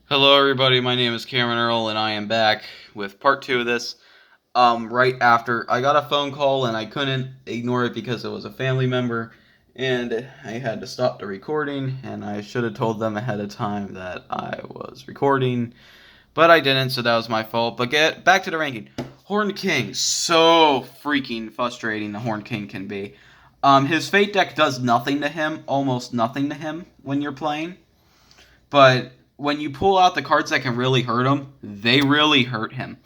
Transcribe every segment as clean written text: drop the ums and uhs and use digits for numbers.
Hello, everybody. My name is Cameron Earl, and I am back with part two of this. Right after I got a phone call, and I couldn't ignore it because it was a family member, and I had to stop the recording. And I should have told them ahead of time that I was recording, but I didn't, so that was my fault. But get back to the ranking. Horned King, so freaking frustrating. The Horned King can be. His Fate deck does nothing to him, almost nothing to him when you're playing. But when you pull out the cards that can really hurt him, they really hurt him.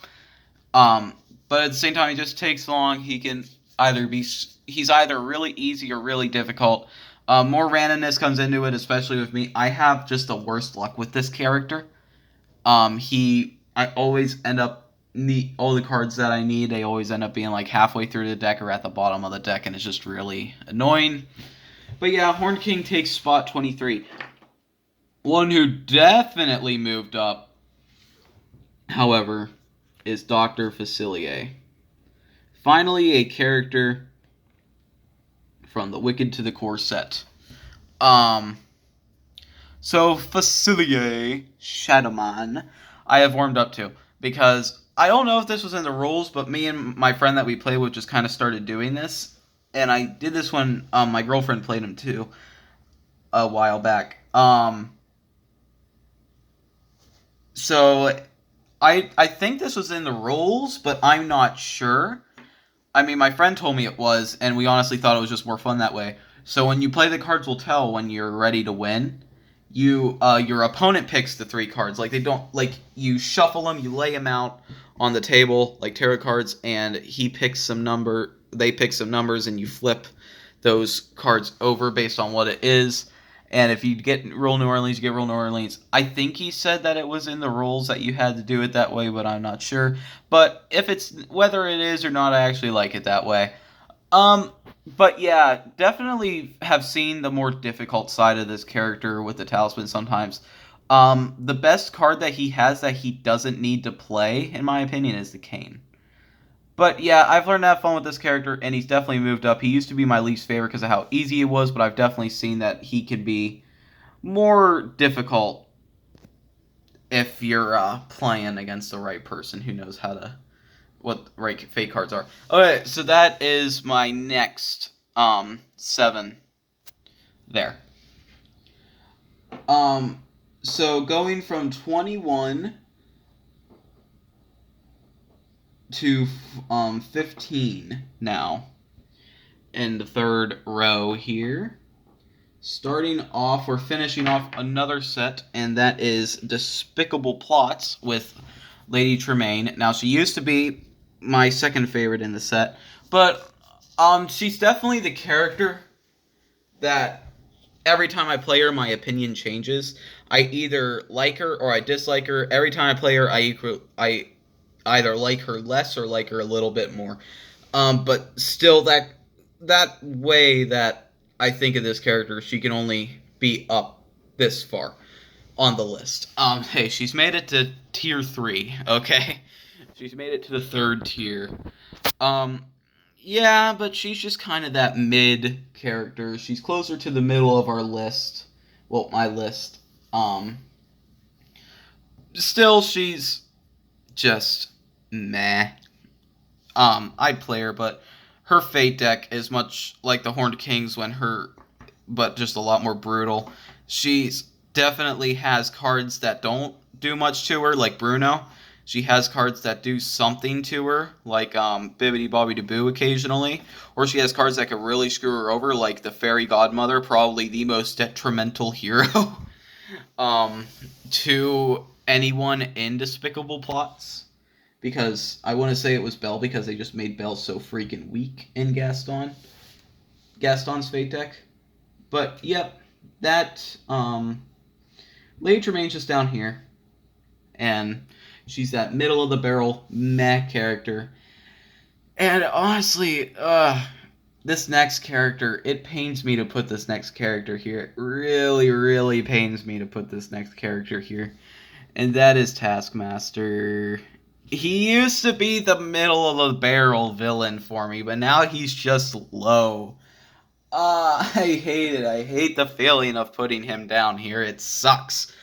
Um, but at the same time, he just takes long. He can either be he's either really easy or really difficult. More randomness comes into it, especially with me. I have just the worst luck with this character. I always end up need all the cards that I need. They always end up being like halfway through the deck or at the bottom of the deck, and it's just really annoying. But yeah, Horned King takes spot 23. One who definitely moved up, however, is Dr. Facilier. Finally, a character from the Wicked to the Core set. Um, so Facilier Shadowman, I have warmed up to because I don't know if this was in the rules, but me and my friend that we play with just kind of started doing this, and I did this when my girlfriend played him too a while back. So I think this was in the rules, but I'm not sure. I mean, my friend told me it was, and we honestly thought it was just more fun that way. So when you play the cards will tell when you're ready to win. Your opponent picks the three cards. Like they don't like you shuffle them, you lay them out on the table like tarot cards, and he picks some number. They pick some numbers, and you flip those cards over based on what it is. And if you get Real New Orleans, you get Real New Orleans. I think he said that it was in the rules that you had to do it that way, but I'm not sure. But if it's whether it is or not, I actually like it that way. Um, but yeah, definitely have seen the more difficult side of this character with the talisman sometimes. The best card that he has that he doesn't need to play, in my opinion, is the cane. But yeah, I've learned to have fun with this character, and he's definitely moved up. He used to be my least favorite because of how easy it was, but I've definitely seen that he could be more difficult if you're playing against the right person who knows how to what right fate cards are. Okay, so that is my next 7 there. Um, so going from 21 to 15 now in the third row here. Starting off, we're finishing off another set, and that is Despicable Plots with Lady Tremaine. Now, she used to be my second favorite in the set, but she's definitely the character that every time I play her, my opinion changes. I either like her or I dislike her. Every time I play her, I either like her less or like her a little bit more. But still, that way that I think of this character, she can only be up this far on the list. Hey, she's made it to tier 3. Okay, she's made it to the third tier. Um, yeah, but she's just kind of that mid character. She's closer to the middle of our list. Well, my list. Um, Still, she's just meh. I'd play her, but her Fate deck is much like the Horned Kings but just a lot more brutal. She's definitely has cards that don't do much to her, like Bruno. She has cards that do something to her, like Bibbidi Bobbidi Boo occasionally, or she has cards that could really screw her over, like the Fairy Godmother, probably the most detrimental hero to anyone in Despicable Plots because I want to say it was Belle because they just made Belle so freaking weak in Gaston's Fate deck. But yep, that Lady Tremaine's just down here, and she's that middle of the barrel meh character. And honestly, this next character, it pains me to put this next character here. It really, really pains me to put this next character here, and that is Taskmaster. He used to be the middle of the barrel villain for me, but now he's just low. I hate it. I hate the feeling of putting him down here. It sucks.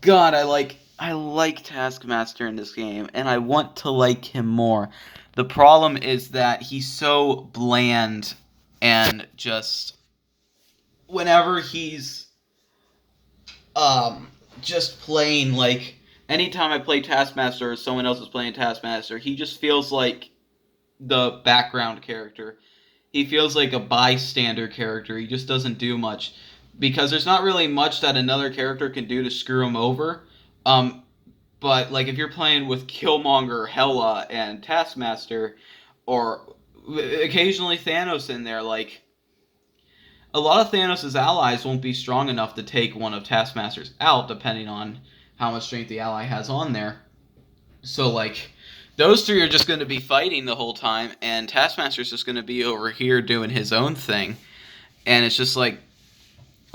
God, I like Taskmaster in this game, and I want to like him more. The problem is that he's so bland, and just whenever he's um just playing, like, anytime I play Taskmaster or someone else is playing Taskmaster, he just feels like the background character. He feels like a bystander character. He just doesn't do much because there's not really much that another character can do to screw him over. Um, but like if you're playing with Killmonger, Hela, and Taskmaster, or occasionally Thanos in there, like a lot of Thanos' allies won't be strong enough to take one of Taskmaster's out, depending on how much strength the ally has on there. So like those three are just going to be fighting the whole time, and Taskmaster's just going to be over here doing his own thing, and it's just like,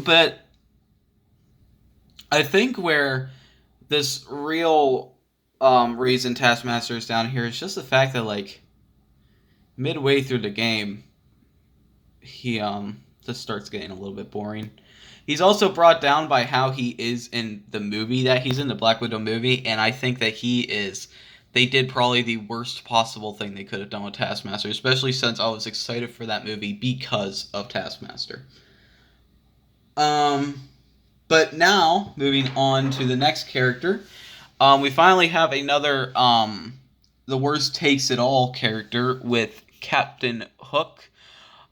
but I think where this real reason Taskmaster is down here is just the fact that like midway through the game, he just starts getting a little bit boring. He's also brought down by how he is in the movie that he's in, the Black Widow movie, and I think that he is. They did probably the worst possible thing they could have done with Taskmaster, especially since I was excited for that movie because of Taskmaster. Um, but now moving on to the next character, we finally have another the worst takes it all character with Captain Hook.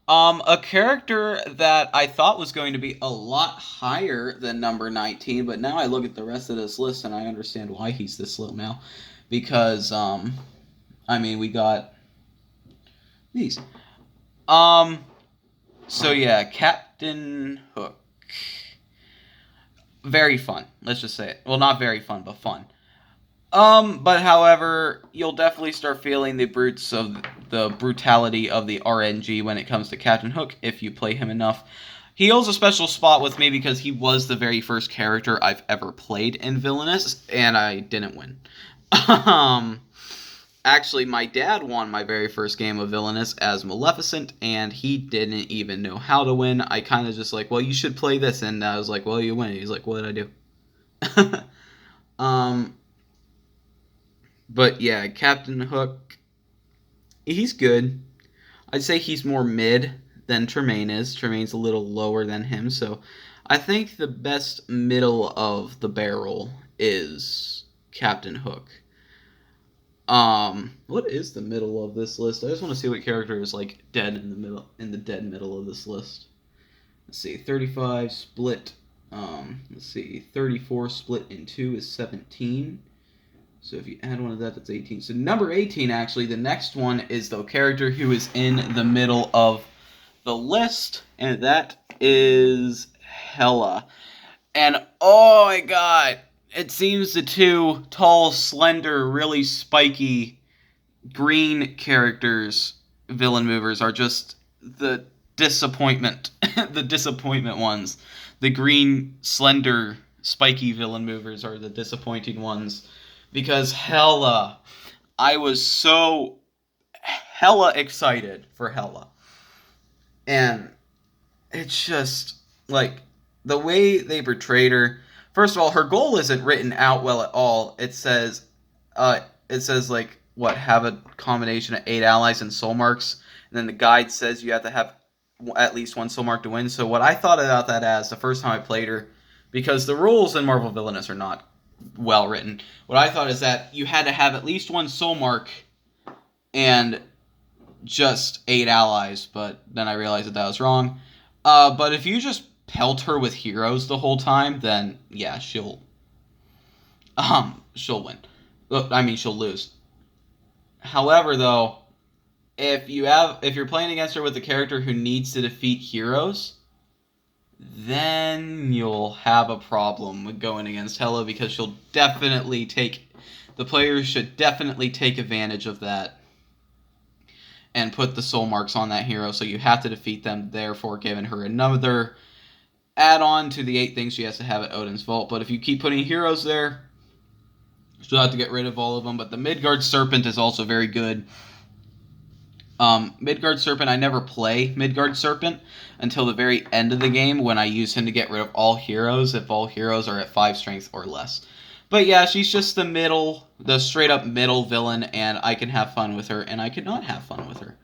A character that I thought was going to be a lot higher than number 19, but now I look at the rest of this list and I understand why he's this low now. Because, I mean, we got these. So yeah, Captain Hook. Very fun. Let's just say it. Well, not very fun, but fun. But however, you'll definitely start feeling the brutality of the RNG when it comes to Captain Hook if you play him enough. He holds a special spot with me because he was the very first character I've ever played in Villainous, and I didn't win. Um, Actually, my dad won my very first game of Villainous as Maleficent, and he didn't even know how to win. I kind of just like, well, you should play this, and I was like, well, you win. He's like, what did I do? um, but yeah, Captain Hook, he's good. I'd say he's more mid than Tremaine is. Tremaine's a little lower than him, so I think the best middle of the barrel is Captain Hook. What is the middle of this list? I just want to see what character is like dead in the middle, in the dead middle of this list. Let's see, 35 split. Let's see, 34 split in 2 is 17. So if you add one of that, that's 18. So number 18, actually, the next one is the character who is in the middle of the list, and that is Hela. And oh my god, it seems the two tall, slender, really spiky green characters, villain movers, are just the disappointment. The disappointment ones. The green, slender, spiky villain movers are the disappointing ones. Because Hela, I was so hella excited for Hela. And it's just, like, the way they portrayed her. First of all, her goal isn't written out well at all. It says like, what, have a combination of 8 allies and soul marks, and then the guide says you have to have at least 1 soul mark to win. So what I thought about that as the first time I played her, because the rules in Marvel Villainous are not well written, what I thought is that you had to have at least 1 soul mark and just 8 allies, but then I realized that was wrong. But if you just pelt her with heroes the whole time, then yeah, she'll win. I mean, she'll lose. However, though, if you're playing against her with a character who needs to defeat heroes, then you'll have a problem with going against Hela, because the players should definitely take advantage of that and put the soul marks on that hero, so you have to defeat them, therefore giving her another add-on to the 8 things she has to have at Odin's Vault. But if you keep putting heroes there, she'll have to get rid of all of them. But the Midgard Serpent is also very good. Midgard Serpent, I never play Midgard Serpent until the very end of the game when I use him to get rid of all heroes if all heroes are at 5 strength or less. But yeah, she's just the straight up middle villain, and I can have fun with her, and I cannot have fun with her.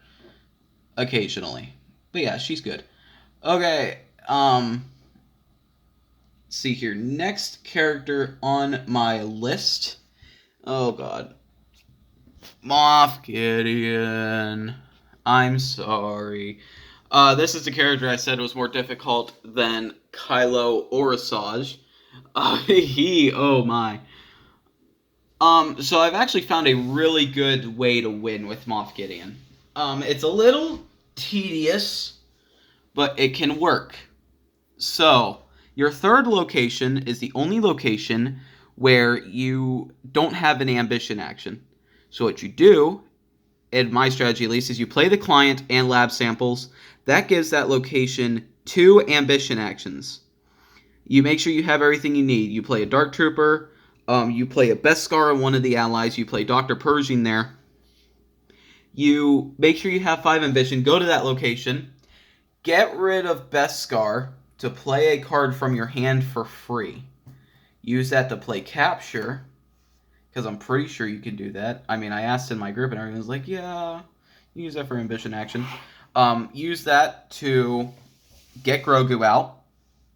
Occasionally. But yeah, she's good. Okay, see here. Next character on my list. Oh god. Moff Gideon. I'm sorry. This is the character I said was more difficult than Kylo or Asajj. Oh my. So I've actually found a really good way to win with Moff Gideon. It's a little tedious, but it can work. So, your third location is the only location where you don't have an ambition action. So what you do, in my strategy at least, is you play the client and lab samples. That gives that location 2 ambition actions. You make sure you have everything you need. You play a Dark Trooper, you play a Beskar on one of the allies, you play Dr. Pershing there. You make sure you have 5 ambition, go to that location, get rid of Beskar to play a card from your hand for free. Use that to play capture, because I'm pretty sure you can do that. I mean, I asked in my group and everyone was like, yeah, use that for ambition action. Use that to get Grogu out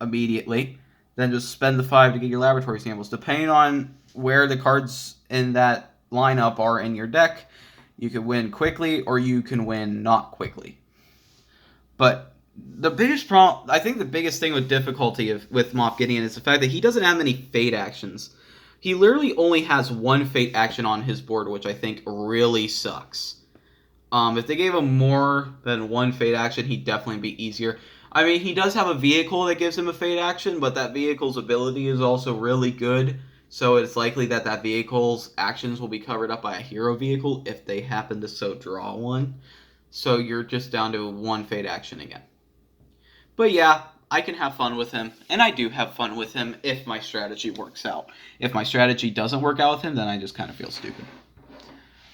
immediately, then just spend the 5 to get your laboratory samples. Depending on where the cards in that lineup are in your deck, you can win quickly or you can win not quickly. But the biggest problem, I think the biggest thing with difficulty with Moff Gideon is the fact that he doesn't have many fate actions. He literally only has 1 fate action on his board, which I think really sucks. If they gave him more than 1 fate action, he'd definitely be easier. I mean, he does have a vehicle that gives him a fate action, but that vehicle's ability is also really good, so it's likely that that vehicle's actions will be covered up by a hero vehicle if they happen to so draw one. So you're just down to 1 fate action again. But yeah, I can have fun with him, and I do have fun with him if my strategy works out. If my strategy doesn't work out with him, then I just kind of feel stupid.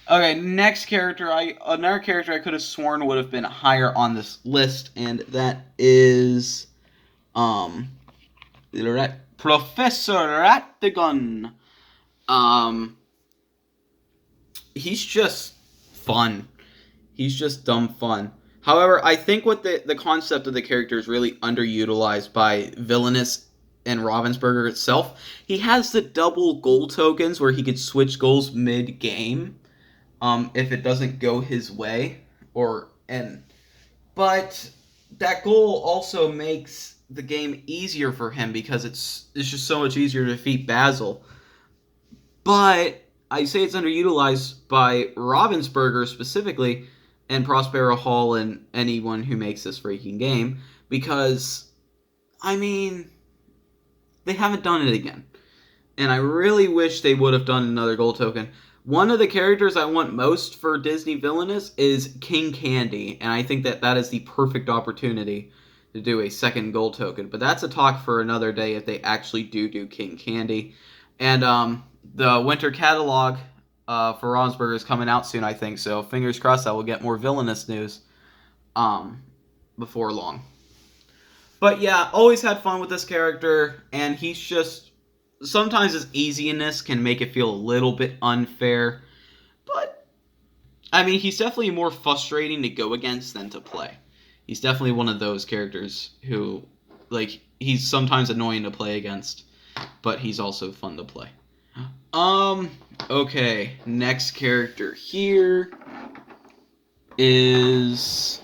Okay, next character, another character I could have sworn would have been higher on this list, and that is Professor Ratigan. He's just fun. He's just dumb fun. However, I think what the concept of the character is really underutilized by Villainous and Ravensburger itself. He has the double goal tokens where he could switch goals mid-game if it doesn't go his way. But that goal also makes the game easier for him because it's just so much easier to defeat Basil. But I say it's underutilized by Ravensburger specifically, and Prospero Hall and anyone who makes this freaking game, because, I mean, they haven't done it again. And I really wish they would have done another gold token. One of the characters I want most for Disney Villainous is King Candy, and I think that that is the perfect opportunity to do a second gold token. But that's a talk for another day if they actually do King Candy. And the winter catalog for Ravensburger is coming out soon, I think. So fingers crossed that we'll get more Villainous news before long. But yeah, always had fun with this character, and he's just... Sometimes his easiness can make it feel a little bit unfair, but, I mean, he's definitely more frustrating to go against than to play. He's definitely one of those characters who, like, he's sometimes annoying to play against, but he's also fun to play. Okay, next character here is,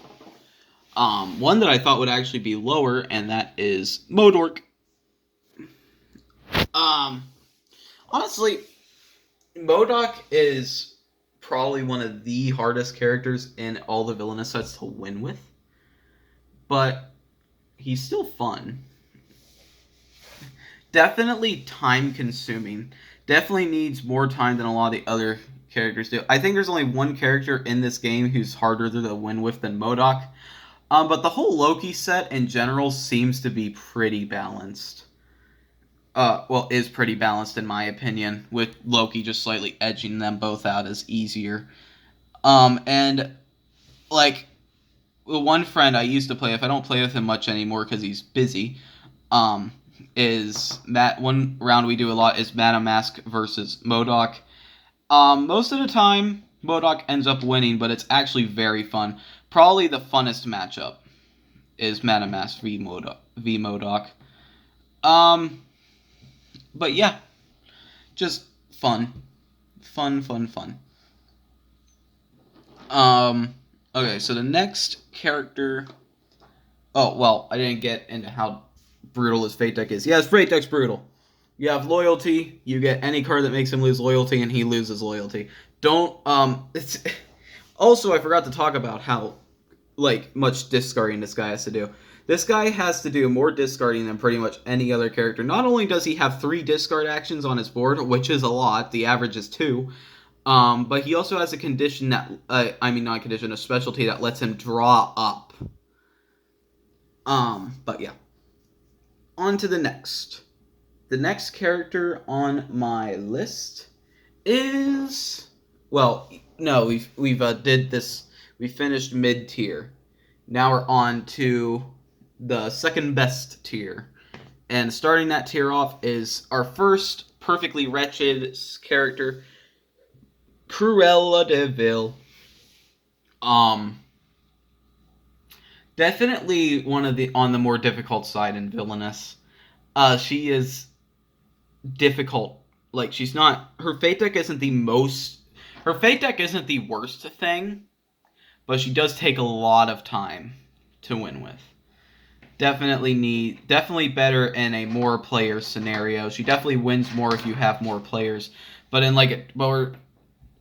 one that I thought would actually be lower, and that is Modork. Honestly, MODOK is probably one of the hardest characters in all the Villainous sets to win with, but he's still fun. Definitely time-consuming. Definitely needs more time than a lot of the other characters do. I think there's only one character in this game who's harder to win with than MODOK, but the whole Loki set in general seems to be pretty balanced. Is pretty balanced in my opinion, with Loki just slightly edging them both out as easier. And like the one friend I used to play with, I don't play with him much anymore because he's busy. Is Matt? One round we do a lot is Matamask versus Modok. Most of the time, Modok ends up winning, but it's actually very fun. Probably the funnest matchup is Matamask v Modok. Um, but yeah, just fun, fun, fun, fun. Um, okay, so the next character. Oh well, I didn't get into how brutal his fate deck is. Yes, fate deck's brutal. You have loyalty. You get any card that makes him lose loyalty, and he loses loyalty. Don't It's also I forgot to talk about how much discarding this guy has to do. This guy has to do more discarding than pretty much any other character. Not only does he have 3 discard actions on his board, which is a lot. The average is 2. But he also has a condition that not a condition, a specialty that lets him draw up. But yeah. On to the next. The next character on my list is no, we've did this. We finished mid tier. Now we're on to the second best tier, and starting that tier off is our first perfectly wretched character, Cruella de Vil. Definitely one of the on the more difficult side in Villainous. She is difficult. Like she's not. Her fate deck isn't the most. Her fate deck isn't the worst thing, but she does take a lot of time to win with. Definitely better in a more player scenario. She definitely wins more if you have more players. But in like a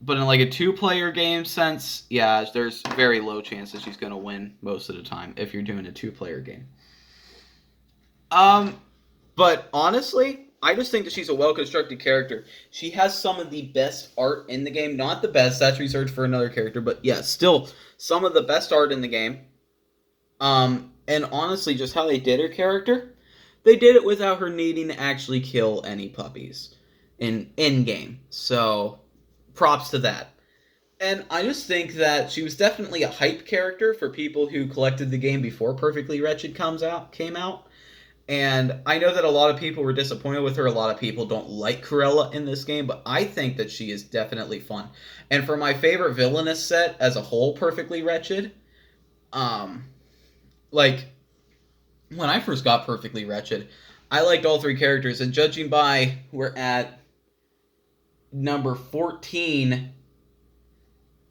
2-player game sense, yeah, there's very low chances she's gonna win most of the time if you're doing a 2-player game. But honestly, I just think that she's a well-constructed character. She has some of the best art in the game. Not the best, that's research for another character, but yeah, still some of the best art in the game. And honestly, just how they did her character, they did it without her needing to actually kill any puppies in game. So, props to that. And I just think that she was definitely a hype character for people who collected the game before Perfectly Wretched came out. And I know that a lot of people were disappointed with her. A lot of people don't like Cruella in this game, but I think that she is definitely fun. And for my favorite Villainous set as a whole, Perfectly Wretched, like when I first got Perfectly Wretched, I liked all 3 characters, and judging by we're at number 14,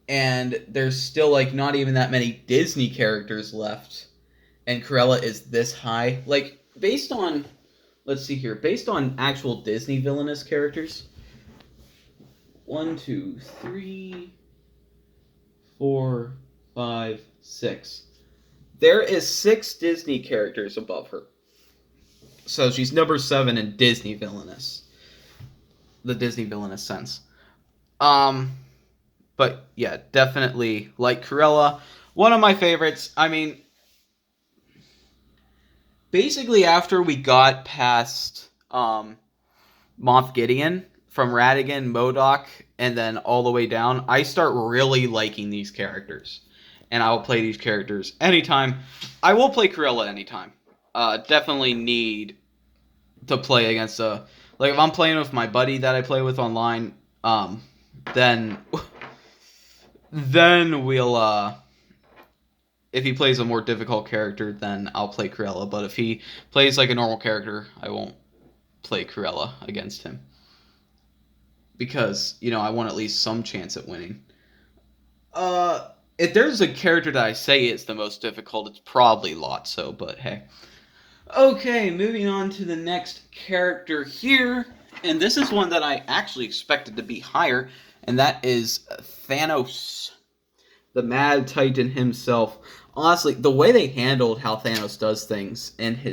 and there's still like not even that many Disney characters left, and Cruella is this high, like based on actual Disney Villainous characters, 1, 2, 3, 4, 5, 6. There is 6 Disney characters above her. So she's number 7 in Disney Villainous. The Disney Villainous sense. But yeah, definitely like Cruella. One of my favorites. I mean, basically after we got past Moff Gideon, from Ratigan, MODOK, and then all the way down, I start really liking these characters. And I will play these characters anytime. I will play Cruella anytime. Definitely need to play against like if I'm playing with my buddy that I play with online, then we'll if he plays a more difficult character, then I'll play Cruella. But if he plays like a normal character, I won't play Cruella against him. Because, I want at least some chance at winning. If there's a character that I say is the most difficult, it's probably Lotso, but hey. Okay, moving on to the next character here. And this is one that I actually expected to be higher, and that is Thanos. The Mad Titan himself. Honestly, the way they handled how Thanos does things in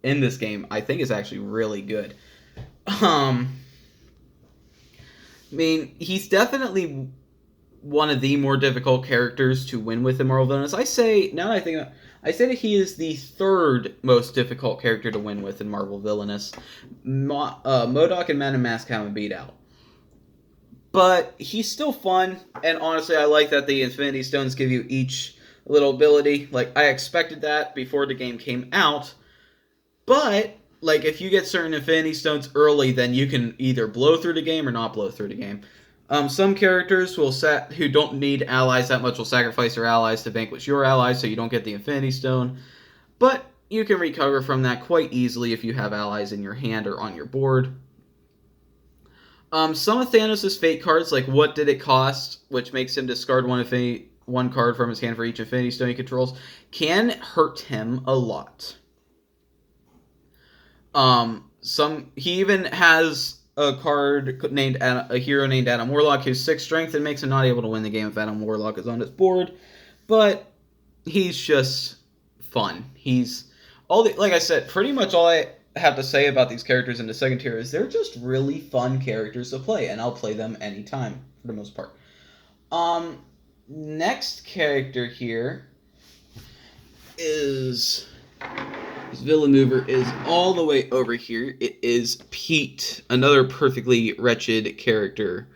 this game, I think is actually really good. I mean, he's definitely one of the more difficult characters to win with in Marvel Villainous. I say that he is the 3rd most difficult character to win with in Marvel Villainous. MODOK and Matamask haven't beat out. But he's still fun, and honestly, I like that the Infinity Stones give you each little ability. Like, I expected that before the game came out, but like if you get certain Infinity Stones early, then you can either blow through the game or not blow through the game. Some characters who don't need allies that much will sacrifice their allies to vanquish your allies, so you don't get the Infinity Stone. But you can recover from that quite easily if you have allies in your hand or on your board. Some of Thanos' fate cards, like What Did It Cost, which makes him discard one card from his hand for each Infinity Stone he controls, can hurt him a lot. He even has a card named a hero named Adam Warlock who's 6 strength and makes him not able to win the game if Adam Warlock is on his board. But he's just fun. Like I said, pretty much all I have to say about these characters in the second tier is they're just really fun characters to play, and I'll play them anytime for the most part. Next character here is Villain Mover is all the way over here. It is Pete, another perfectly wretched character.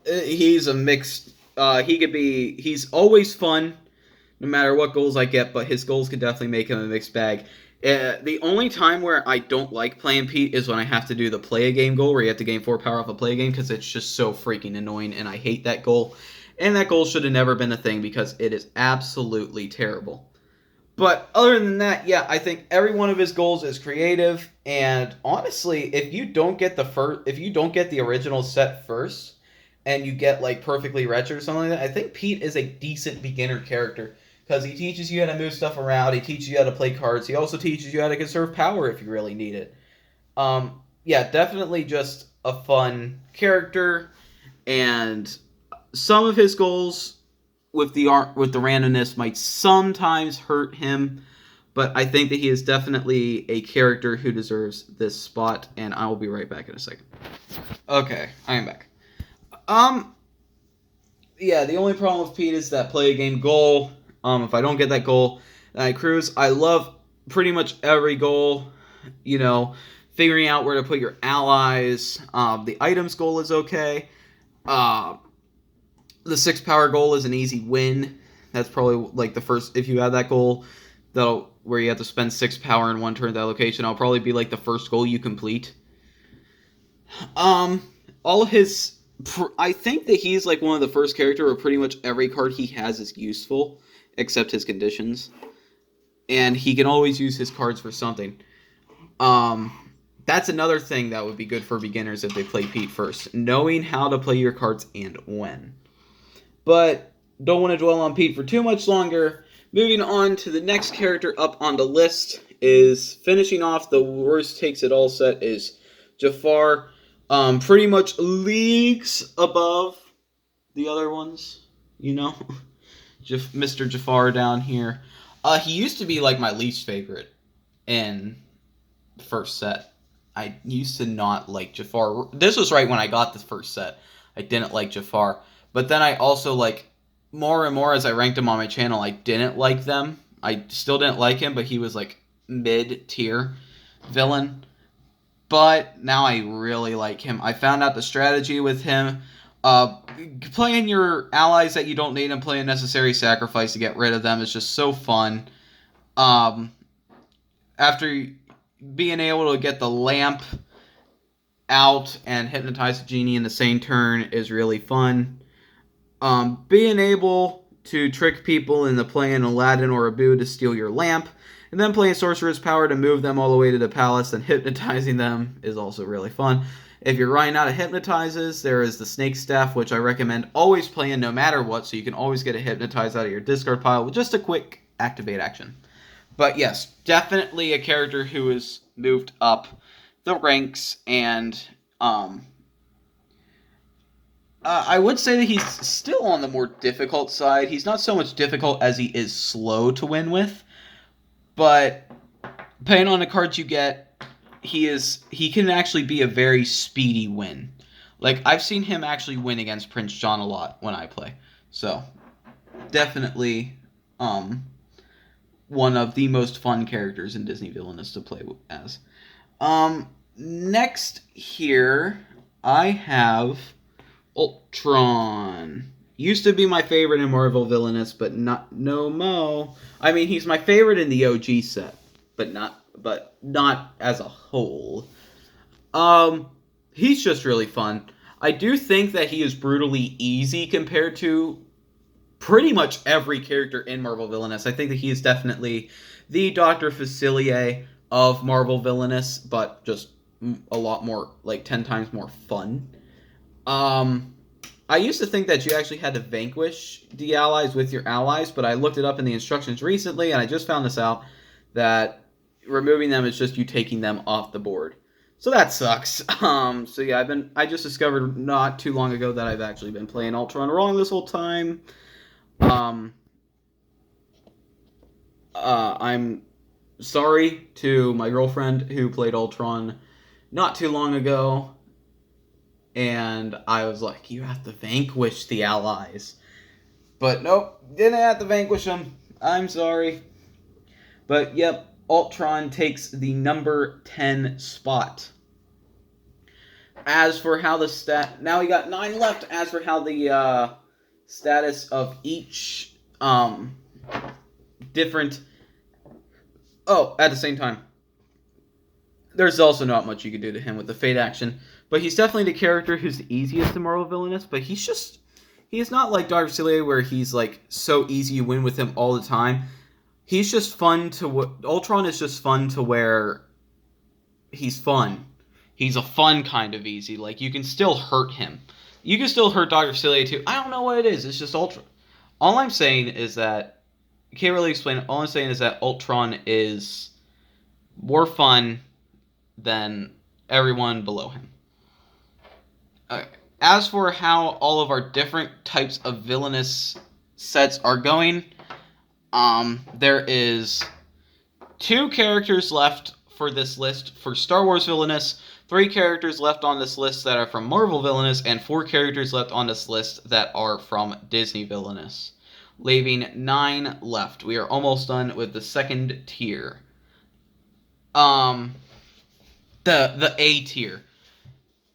He's a mixed. He's always fun, no matter what goals I get. But his goals can definitely make him a mixed bag. The only time where I don't like playing Pete is when I have to do the play a game goal, where you have to gain 4 power off a play a game, because it's just so freaking annoying, and I hate that goal. And that goal should have never been a thing because it is absolutely terrible. But other than that, yeah, I think every one of his goals is creative. And honestly, if you don't get the original set first, and you get like Perfectly Wretched or something like that, I think Pete is a decent beginner character because he teaches you how to move stuff around. He teaches you how to play cards. He also teaches you how to conserve power if you really need it. Yeah, definitely just a fun character, and some of his goals with the randomness might sometimes hurt him, but I think that he is definitely a character who deserves this spot, and I will be right back in a second. Okay, I am back. Yeah, the only problem with Pete is that play a game goal. If I don't get that goal, then I cruise. I love pretty much every goal, figuring out where to put your allies. The items goal is okay. The 6 power goal is an easy win. That's probably like the first, if you have that goal, where you have to spend 6 power in one turn at that location, I'll probably be like the first goal you complete. I think that he's like one of the first character where pretty much every card he has is useful, except his conditions. And he can always use his cards for something. That's another thing that would be good for beginners if they play Pete first. Knowing how to play your cards and when. But don't want to dwell on Pete for too much longer. Moving on to the next character up on the list is finishing off the worst takes it all set is Jafar. Pretty much leagues above the other ones, Mr. Jafar down here. He used to be like my least favorite in the first set. I used to not like Jafar. This was right when I got the first set. I didn't like Jafar. But then I also, more and more as I ranked him on my channel, I didn't like them. I still didn't like him, but he was, mid-tier villain. But now I really like him. I found out the strategy with him. Playing your allies that you don't need and play a necessary sacrifice to get rid of them is just so fun. After being able to get the lamp out and hypnotize the genie in the same turn is really fun. Being able to trick people into playing Aladdin or Abu to steal your lamp, and then playing Sorcerer's Power to move them all the way to the palace and hypnotizing them is also really fun. If you're running out of hypnotizes, there is the Snake Staff, which I recommend always playing no matter what, so you can always get a hypnotize out of your discard pile with just a quick activate action. But yes, definitely a character who has moved up the ranks, and I would say that he's still on the more difficult side. He's not so much difficult as he is slow to win with, but depending on the cards you get, he can actually be a very speedy win. I've seen him actually win against Prince John a lot when I play. So, definitely one of the most fun characters in Disney Villainous to play as. Next here, I have Ultron. Used to be my favorite in Marvel Villainous, but not no mo. I mean, he's my favorite in the OG set, but not as a whole. Um, he's just really fun. I do think that he is brutally easy compared to pretty much every character in Marvel Villainous. I think that he is definitely the Dr. Facilier of Marvel Villainous, but just a lot more, like 10 times more fun. Um, I used to think that you actually had to vanquish the allies with your allies, but I looked it up in the instructions recently, and I just found this out that removing them is just you taking them off the board. So that sucks. So yeah, I just discovered not too long ago that I've actually been playing Ultron wrong this whole time. Um, I'm sorry to my girlfriend who played Ultron not too long ago, and I was like, you have to vanquish the allies. But nope, didn't have to vanquish them. I'm sorry. But yep, Ultron takes the number 10 spot. As for how the now we got 9 left. As for how the status of each different. Oh, at the same time, there's also not much you can do to him with the fate action. But he's definitely the character who's the easiest to Marvel Villainous. But he's not like Dr. Facilier where he's like so easy you win with him all the time. He's just fun to. Ultron is just fun to where he's fun. He's a fun kind of easy. Like, you can still hurt him. You can still hurt Dr. Facilier too. I don't know what it is. It's just Ultron. All I'm saying is that I can't really explain it. All I'm saying is that Ultron is more fun than everyone below him. As for how all of our different types of villainous sets are going, there is 2 characters left for this list for Star Wars Villainous, 3 characters left on this list that are from Marvel Villainous, and 4 characters left on this list that are from Disney Villainous, leaving 9 left. We are almost done with the second tier. The A tier.